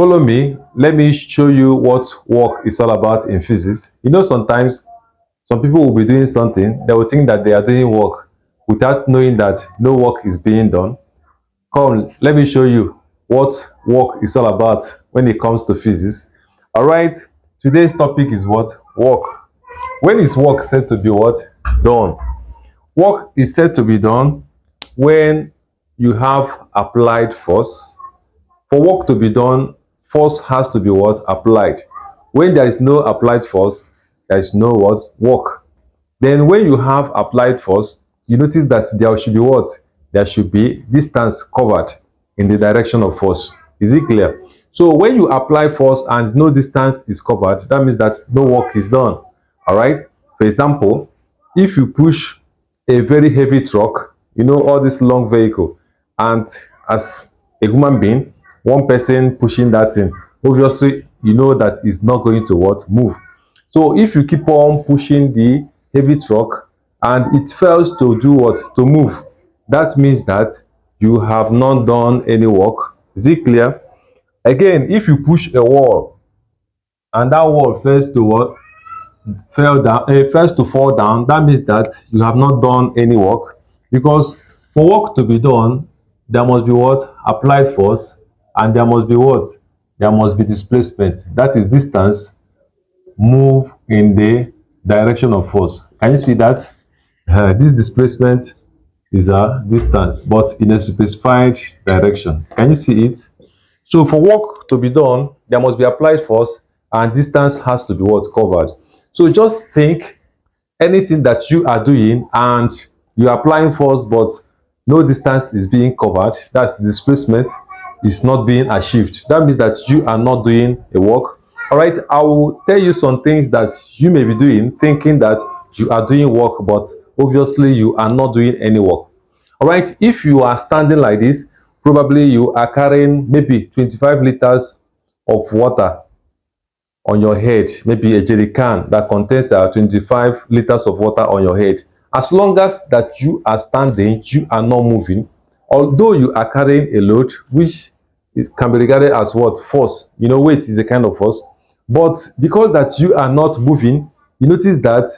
Follow me. Let me show you what work is all about in physics. You know, sometimes some people will be doing something, they will think that they are doing work without knowing that no work is being done. Come, let me show you what work is all about when it comes to physics. All right, today's topic is what? Work. When is work said to be what? Done. Work is said to be done when you have applied force. For work to be done, force has to be what? Applied. When there is no applied force, there is no what? Work. Then when you have applied force, you notice that there should be what? There should be distance covered in the direction of force. Is it clear? So when you apply force and no distance is covered, that means that no work is done. All right. For example, if you push a very heavy truck, you know, all this long vehicle, and as a human being, one person pushing that thing, obviously you know that it's not going to what? Move. So if you keep on pushing the heavy truck and it fails to do what? To move, that means that you have not done any work. Is it clear? Again, if you push a wall and that wall fails to what? Fails to fall down, that means that you have not done any work, because for work to be done, there must be what? Applied force, and there must be what? There must be displacement. That is distance move in the direction of force. Can you see that? This displacement is a distance, but in a specified direction. Can you see it? So for work to be done, there must be applied force, and distance has to be what? Covered. So just think anything that you are doing and you are applying force, but no distance is being covered, that's the displacement is not being achieved. That means that you are not doing a work. All right, I will tell you some things that you may be doing, thinking that you are doing work, but obviously you are not doing any work. All right, if you are standing like this, probably you are carrying maybe 25 liters of water on your head, maybe a jerry can that contains 25 liters of water on your head. As long as that you are standing, you are not moving, although you are carrying a load, which can be regarded as what? Force. You know, weight is a kind of force. But because that you are not moving, you notice that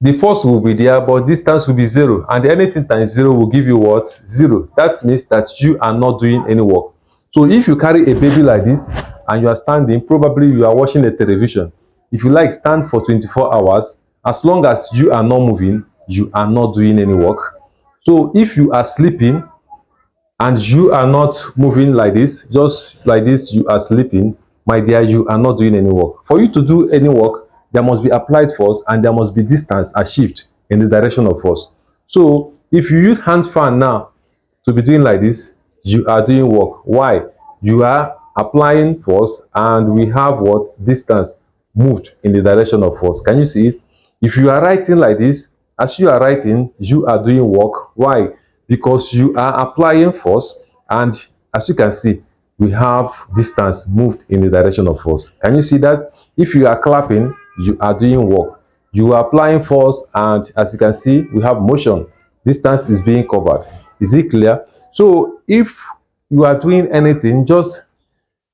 the force will be there, but distance will be zero, and anything times zero will give you what? Zero. That means that you are not doing any work. So if you carry a baby like this and you are standing, probably you are watching a television. If you like, stand for 24 hours. As long as you are not moving, you are not doing any work. So if you are sleeping and you are not moving like this, just like this, you are sleeping, my dear, you are not doing any work. For you to do any work, there must be applied force and there must be distance achieved in the direction of force. So if you use hand fan now to be doing like this, you are doing work. Why? You are applying force and we have what? Distance moved in the direction of force. Can you see it? If you are writing like this, as you are writing, you are doing work. Why? Because you are applying force, and as you can see, we have distance moved in the direction of force. Can you see that? If you are clapping, you are doing work. You are applying force, and as you can see, we have motion. Distance is being covered. Is it clear? So if you are doing anything, just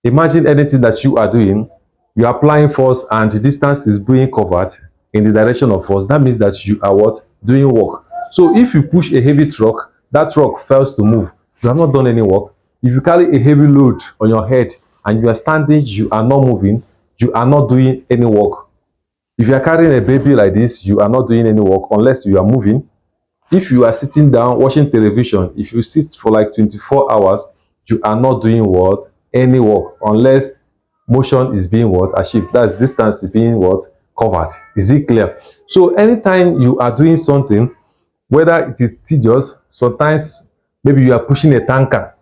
imagine anything that you are doing, you are applying force and the distance is being covered in the direction of force. That means that you are what? Doing work. So if you push a heavy truck, that truck fails to move, you have not done any work. If you carry a heavy load on your head and you are standing, you are not moving, you are not doing any work. If you are carrying a baby like this, you are not doing any work unless you are moving. If you are sitting down watching television, if you sit for like 24 hours, you are not doing what? Any work, unless motion is being what? Achieved. That's distance is being what? Covered. Is it clear? So anytime you are doing something, whether it is tedious, sometimes maybe you are pushing a tanker,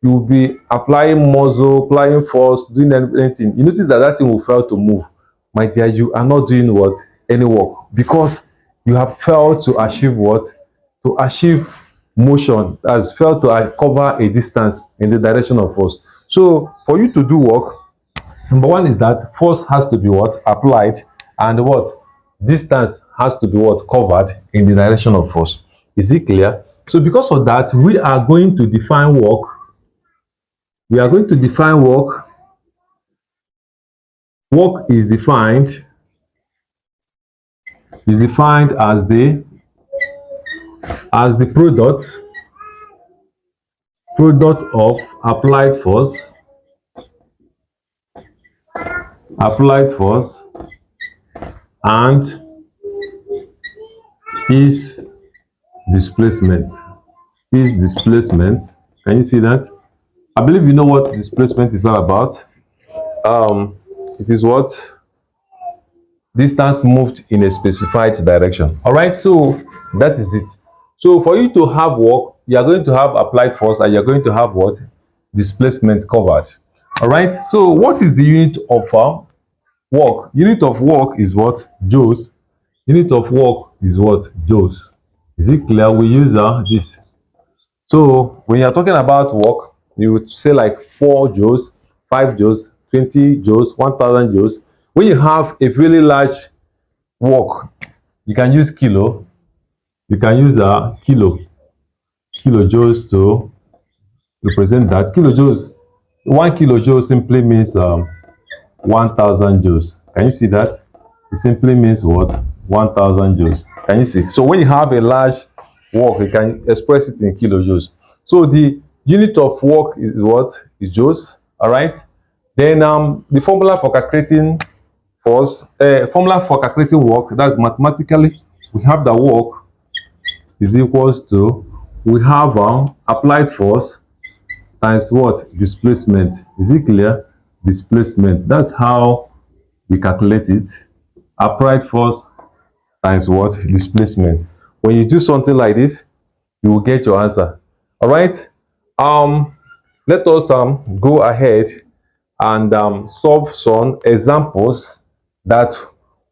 you will be applying muscle, applying force, doing anything. You notice that that thing will fail to move. My dear, you are not doing what? Any work, because you have failed to achieve what? To achieve motion, has failed to cover a distance in the direction of force. So for you to do work, number one is that force has to be what? Applied, and what? Distance has to be what? Covered in the direction of force. Is it clear? So because of that, we are going to define work. We are going to define work Work is defined as the product of applied force and its displacement. Its displacement. Can you see that? I believe you know what displacement is all about. It is what distance moved in a specified direction. All right, so that is it. So for you to have work, you are going to have applied force and you are going to have what displacement covered. All right, so what is the unit of work? Unit of work is what? Joules. Unit of work is what? Joules. Is it clear? We use this. So when you're talking about work, you would say like 4 joules, 5 joules, 20 joules, 1000 joules. When you have a really large work, you can use kilo. You can use kilojoules to represent that. Kilojoules, 1 kilojoule simply means 1000 joules. Can you see that? It simply means what? 1000 joules. Can you see? So when you have a large work, you can express it in kilojoules. So the unit of work is what? Is joules. All right. Then the formula for calculating work, that's mathematically, we have the work is equals to, we have applied force times what? Displacement. Is it clear? Displacement. That's how we calculate it. Applied force times what? Displacement. When you do something like this, you will get your answer. All right. Let us go ahead and solve some examples that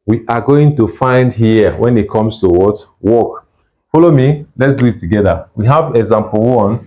we are going to find here when it comes to what? Work. Follow me. Let's do it together. We have example 1.